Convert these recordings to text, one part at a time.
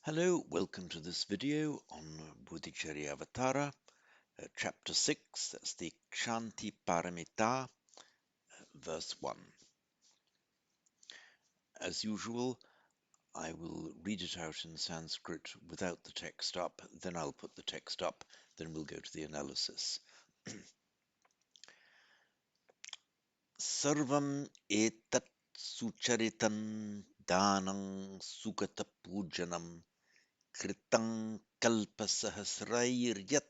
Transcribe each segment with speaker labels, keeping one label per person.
Speaker 1: Hello, welcome to this video on Bodhicaryavatara, chapter 6, that's the Kshanti Paramita, verse 1. As usual, I will read it out in Sanskrit without the text up, then I'll put the text up, then we'll go to the analysis. Sarvam etat sucharitan danam sukata pujanam kritam kalpasahasrairyat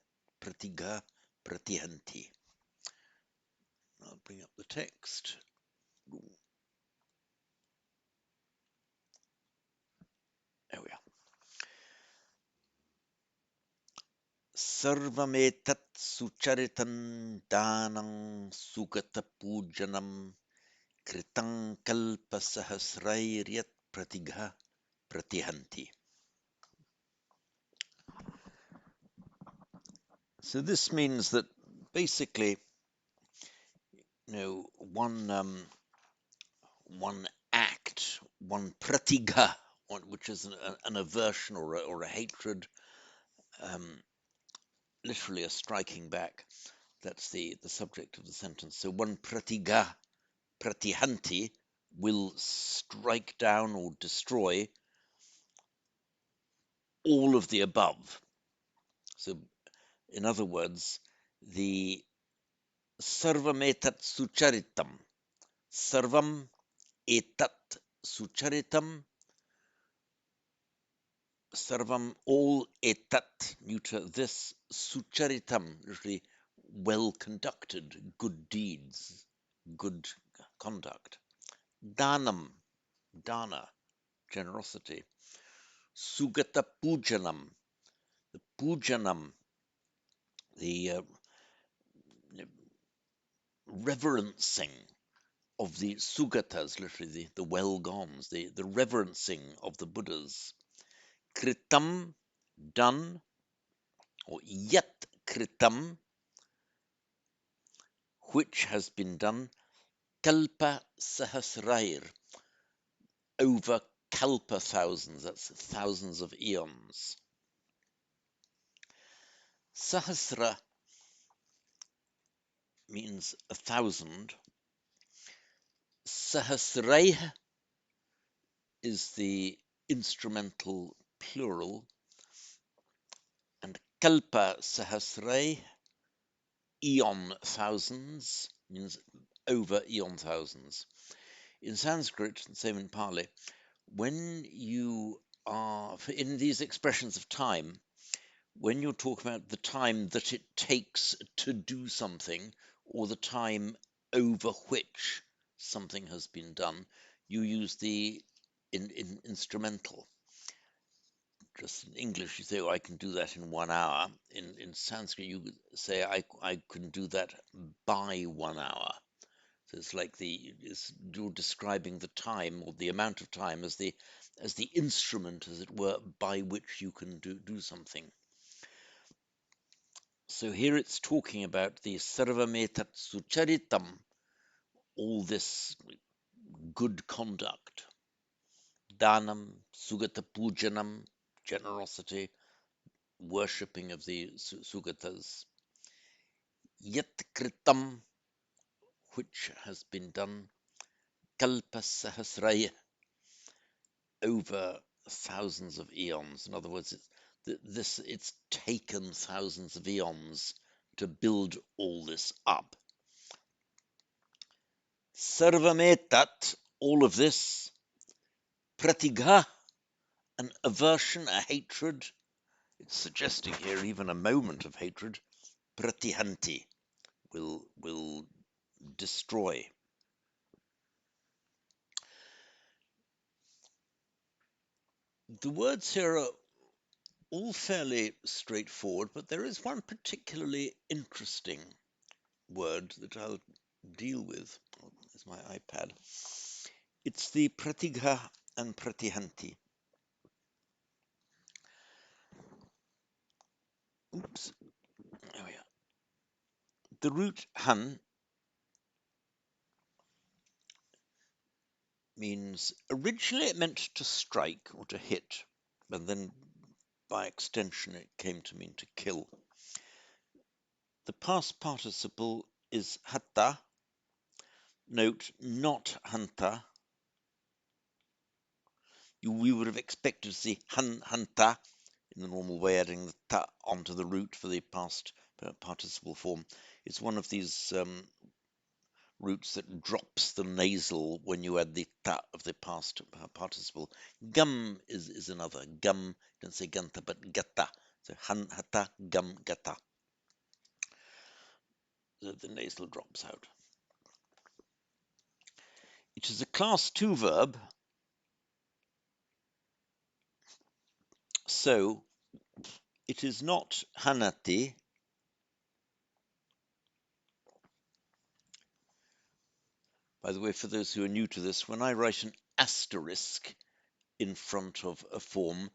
Speaker 1: pratiga pratihanti. I'll bring up the text. There we are. Sarvametat sucharitan danam sugata pujanam kritam kalpa sahasrairyat pratigha pratihanti. So this means that basically, one act, one pratigha, which is an aversion or a hatred, literally a striking back. That's the subject of the sentence. So one pratigha, pratihanti, will strike down or destroy all of the above. So in other words, the sarvam etat sucharitam, sarvam etat sucharitam, sarvam all etat, neuter this, sucharitam, literally well conducted, good deeds, good conduct. Danam, dana, generosity. Sugata pujanam, the pujanam, the reverencing of the sugatas, literally the well-gones, the reverencing of the Buddhas. Kritam, done, or yet kritam, which has been done, kalpa sahasrair, over kalpa thousands, that's thousands of eons. Sahasra means 1,000. Sahasraih is the instrumental plural, and kalpa sahasraih, eon thousands, means over eon thousands. In Sanskrit, and same in Pali, when you are, in these expressions of time, when you're talking about the time that it takes to do something, or the time over which something has been done, you use the instrumental. Just in English, you say, oh, I can do that in 1 hour. In Sanskrit, you say, I can do that by 1 hour. So it's like you're describing the time or the amount of time as the instrument, as it were, by which you can do something. So here it's talking about the sarvametat sucharitam, all this good conduct, danam, sugata pujanam, generosity, worshipping of the sugatas, yet kritam, which has been done, kalpa sahasraya, over thousands of eons. In other words, it's taken thousands of eons to build all this up. Sarvametat, all of this, pratigha, an aversion, a hatred. It's suggesting here even a moment of hatred. Pratihanti, will destroy. The words here are all fairly straightforward, but there is one particularly interesting word that I'll deal with. Oh, there's my iPad. It's the pratigha and pratihanti. Oops. There we are. The root han means, originally it meant to strike or to hit, but then by extension, it came to mean to kill. The past participle is hatta. Note, not hanta. We would have expected to see hanta in the normal way, adding the ta onto the root for the past participle form. It's one of these roots that drops the nasal when you add the ta of the past participle. Gum is another. Gum, don't say ganta, but gata. So han hata, gum gata. The nasal drops out. It is a class 2 verb, so it is not hanati. By the way, for those who are new to this, when I write an asterisk in front of a form,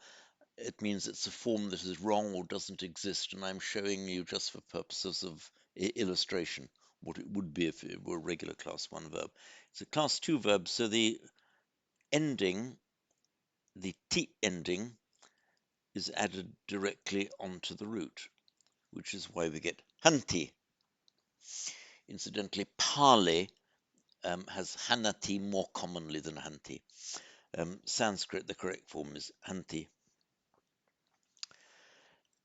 Speaker 1: it means it's a form that is wrong or doesn't exist, and I'm showing you just for purposes of illustration what it would be if it were a regular class 1 verb. It's a class 2 verb, so the ending, the T ending, is added directly onto the root, which is why we get hanti. Incidentally, Pali has hanati more commonly than hanti. Sanskrit, the correct form is hanti.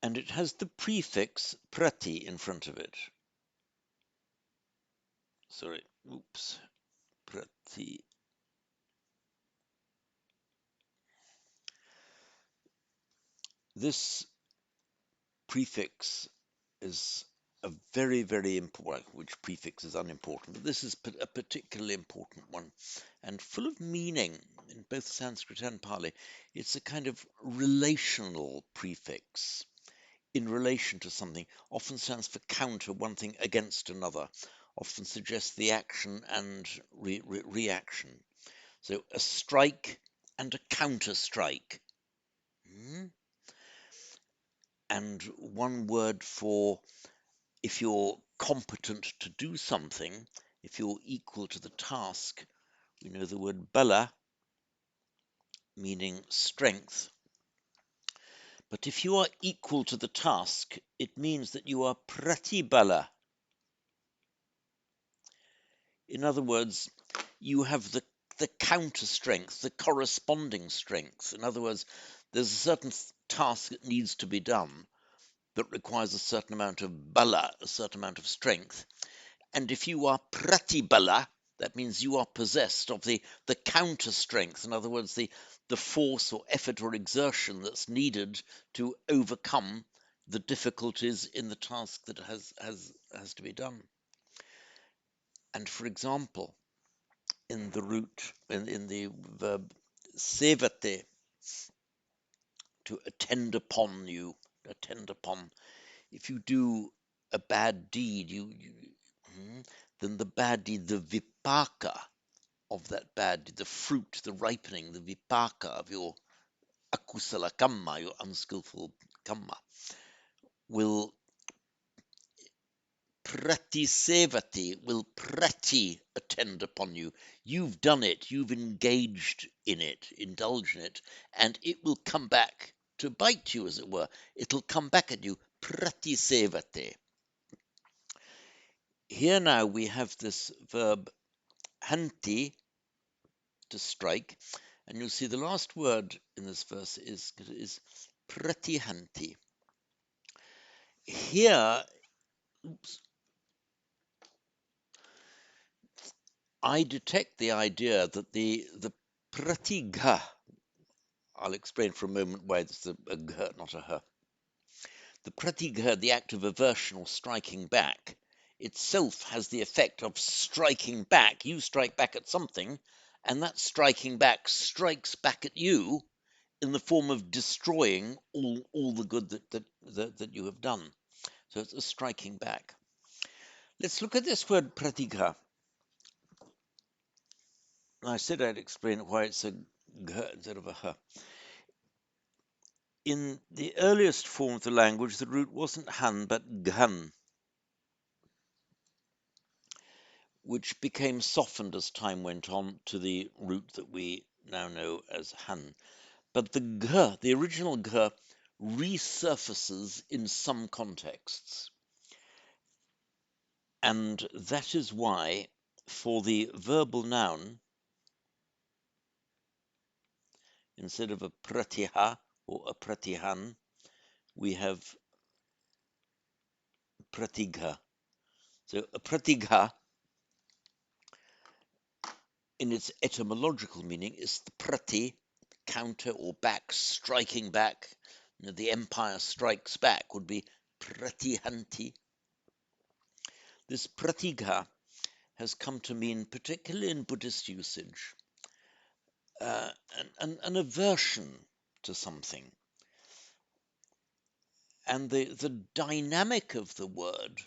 Speaker 1: And it has the prefix prati in front of it. Sorry, oops, prati. This prefix is a very, very important, which prefix is unimportant, but this is a particularly important one and full of meaning in both Sanskrit and Pali. It's a kind of relational prefix in relation to something, often stands for counter, one thing against another, often suggests the action and reaction. So a strike and a counter strike. And one word for if you're competent to do something, if you're equal to the task, we know the word bala, meaning strength. But if you are equal to the task, it means that you are pratibala. In other words, you have the counter strength, the corresponding strength. In other words, there's a certain task that needs to be done that requires a certain amount of bala, a certain amount of strength. And if you are pratibala, that means you are possessed of the counter strength. In other words, the force or effort or exertion that's needed to overcome the difficulties in the task that has to be done. And for example, in the root, in the verb sevate, to attend upon you, attend upon. If you do a bad deed, then the bad deed, the vipaka of that bad deed, the fruit, the ripening, the vipaka of your akusala kamma, your unskillful kamma, will pratisevati, will prati attend upon you. You've done it, you've engaged in it, indulged in it, and it will come back to bite you, as it were. It'll come back at you, pratisevate. Here now we have this verb hanti, to strike, and you'll see the last word in this verse is pratihanti. Here, I detect the idea that the pratigha, I'll explain for a moment why it's a gha, not a ha. The pratigha, the act of aversion or striking back, itself has the effect of striking back. You strike back at something, and that striking back strikes back at you in the form of destroying all the good that you have done. So it's a striking back. Let's look at this word pratigha. I said I'd explain why it's a gh instead of a h. In the earliest form of the language, the root wasn't han but ghan, which became softened as time went on to the root that we now know as han. But the gh, the original gh, resurfaces in some contexts. And that is why for the verbal noun, instead of a pratiha or a pratihan, we have pratigha. So a pratigha, in its etymological meaning, is the prati, counter or back, striking back. You know, the empire strikes back would be pratihanti. This pratigha has come to mean, particularly in Buddhist usage, an aversion to something. And the dynamic of the word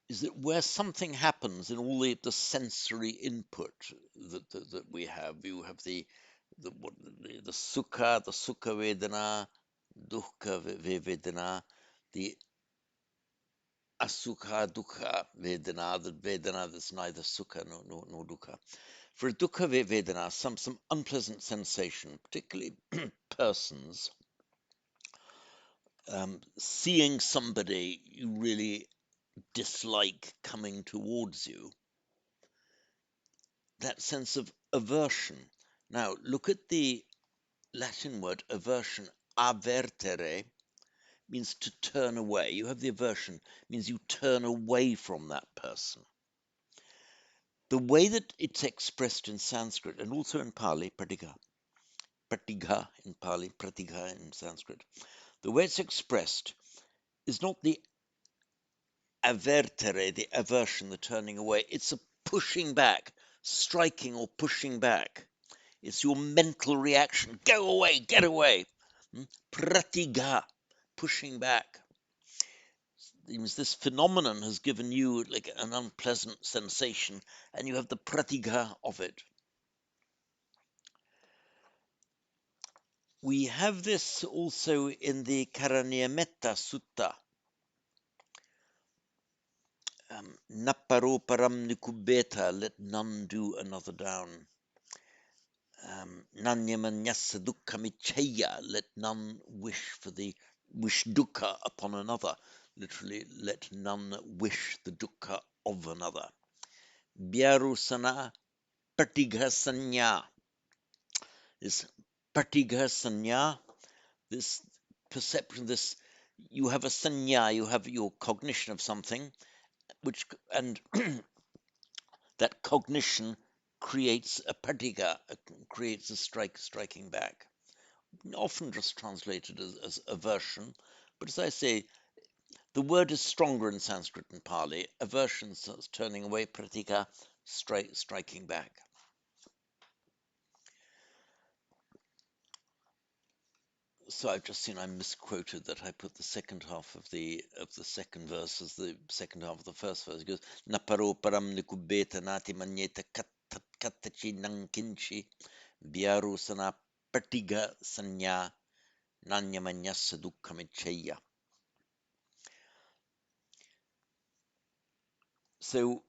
Speaker 1: is that where something happens in all the sensory input that we have, you have the sukha, vedana, dukkha vedana, the asukha dukkha vedana, the vedana that's neither sukha nor dukkha. For a dukkha vedana, some unpleasant sensation, particularly persons, seeing somebody you really dislike coming towards you, that sense of aversion. Now, look at the Latin word aversion. Avertere means to turn away. You have the aversion, means you turn away from that person. The way that it's expressed in Sanskrit and also in Pali, pratigha in Pali, pratigha in Sanskrit, the way it's expressed is not the avertere, the aversion, the turning away. It's a pushing back, striking or pushing back. It's your mental reaction. Go away, get away. Pratigha, pushing back. It means this phenomenon has given you like an unpleasant sensation, and you have the pratigha of it. We have this also in the Karanyametta Sutta. Napparo param nikubeta, let none do another down. Nanyamanyasa dukkamichaya, let none wish dukkha upon another. Literally, let none wish the dukkha of another. Byarusana patigha sanya. This patigha sanya, this perception, you have a sanya, you have your cognition of something, and that cognition creates a patigha, creates a striking back. Often just translated as aversion, but as I say, the word is stronger in Sanskrit and Pali. Aversion is turning away, pratigha, striking back. So I've just seen I misquoted that. I put the second half of the second verse as the second half of the first verse. It goes naparo param nikubeta nati manyeta kattachi nankinchi biaru sana patiga sanya nanyamanyasa dukkamichaya. So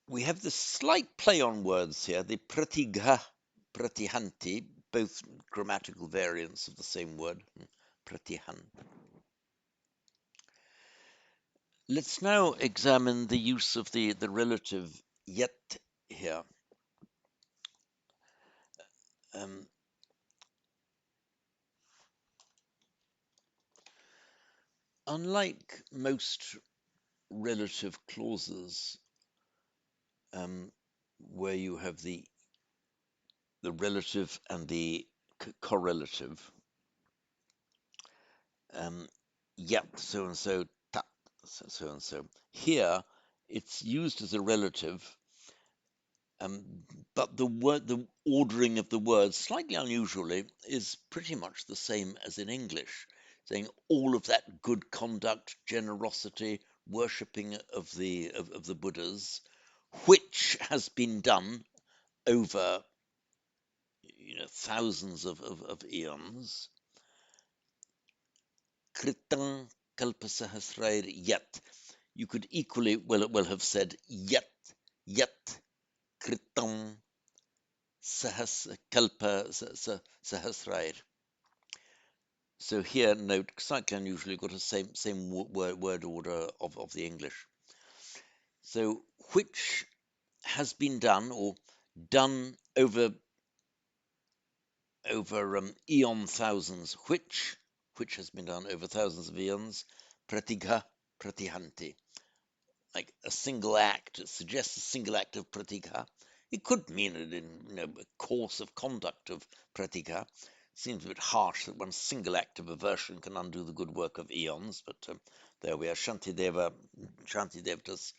Speaker 1: we have this slight play on words here, the pratigha, pratihanti, both grammatical variants of the same word, pratihan. Let's now examine the use of the relative yet here. Unlike most relative clauses, where you have the relative and the correlative, yet so and so, ta, so and so. Here, it's used as a relative, but the ordering of the words, slightly unusually, is pretty much the same as in English, saying all of that good conduct, generosity, worshipping of the Buddhas, which has been done over thousands of eons. Kritam kalpasahasrair yet. You could equally well have said yet kritam kalpa sahasrair. So here, note, slightly unusually got a same word order of the English. So which has been done or done over eon thousands, which has been done over thousands of eons, pratigha pratihanti, like a single act. It suggests a single act of pratigha. It could mean it in a course of conduct of pratigha. Seems a bit harsh that one single act of aversion can undo the good work of eons, but there we are. Shantideva does,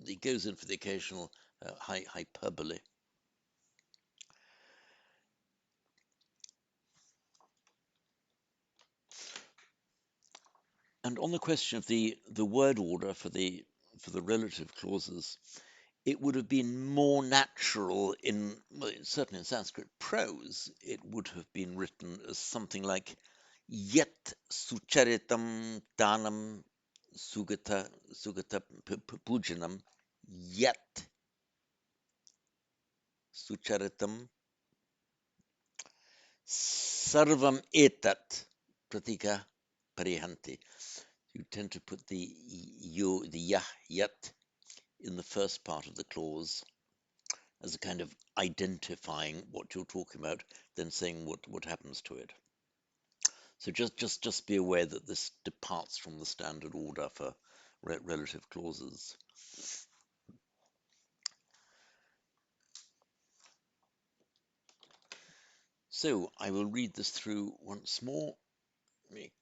Speaker 1: he goes in for the occasional hyperbole. And on the question of the word order for the relative clauses, it would have been more natural certainly in Sanskrit prose, it would have been written as something like yet sucharitam danam sugata pujanam, yet sucharitam sarvam etat pratika parihanti. You tend to put the yah, yet in the first part of the clause as a kind of identifying what you're talking about, then saying what happens to it. So just be aware that this departs from the standard order for relative clauses. So I will read this through once more. Let me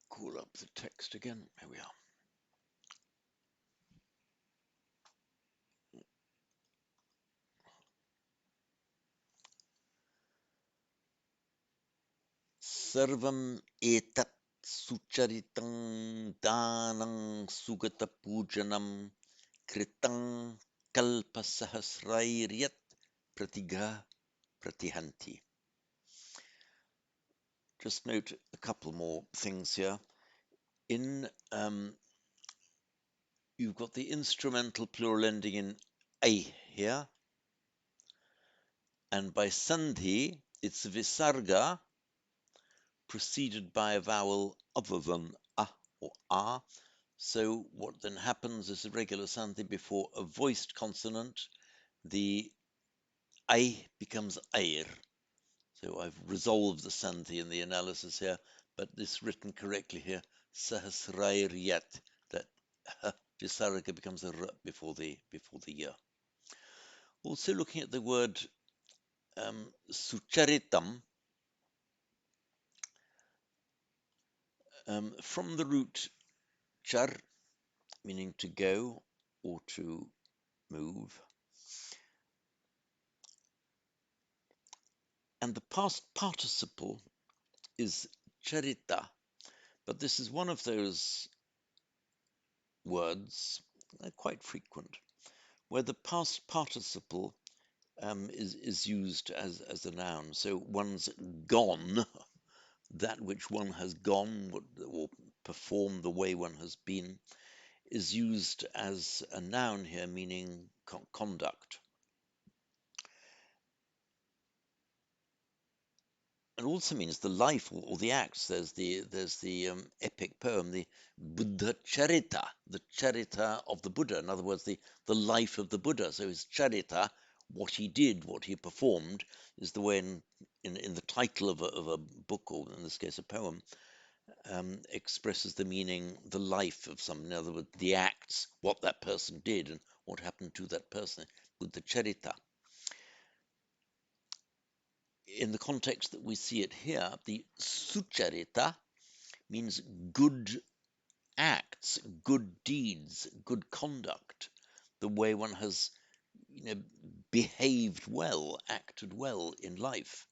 Speaker 1: call up the text again. Here we are. Sarvam etat sucharitam danam sugata pujanam kritam kalpasahasrairyat pratigha pratihanti. Just note a couple more things here. You've got the instrumental plural ending in a here, and by sandhi, it's visarga preceded by a vowel other than a or a. So what then happens is a regular sandhi before a voiced consonant, the I becomes air. So I've resolved the sandhi in the analysis here, but this written correctly here, sahasrairiyat, that visarga becomes a r before the ya. Also looking at the word sucharitam, from the root char, meaning to go or to move, and the past participle is charita, but this is one of those words, quite frequent, where the past participle is used as a noun. So one's gone, that which one has gone, or performed the way one has been, is used as a noun here, meaning conduct. It also means the life or the acts. There's the epic poem, the Buddha Charita, the Charita of the Buddha. In other words, the life of the Buddha. So his Charita, what he did, what he performed, is the way in the title of a book, or in this case a poem, expresses the meaning, the life of someone. In other words, the acts, what that person did, and what happened to that person. Buddha Charita. In the context that we see it here, the sucharita means good acts, good deeds, good conduct, the way one has behaved well, acted well in life.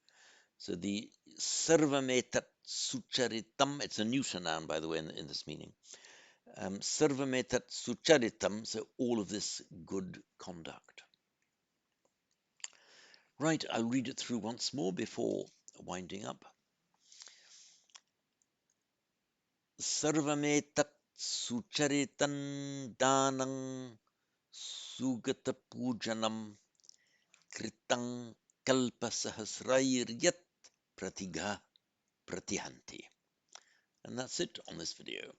Speaker 1: So the sarvametat sucharitam, it's a neuter noun, by the way, in this meaning. Sarvametat sucharitam, so all of this good conduct. Right, I'll read it through once more before winding up. Sarvametat sucharitan danam sugata pujanam kritam kalpasahasrairyat pratigha pratihanti. And that's it on this video.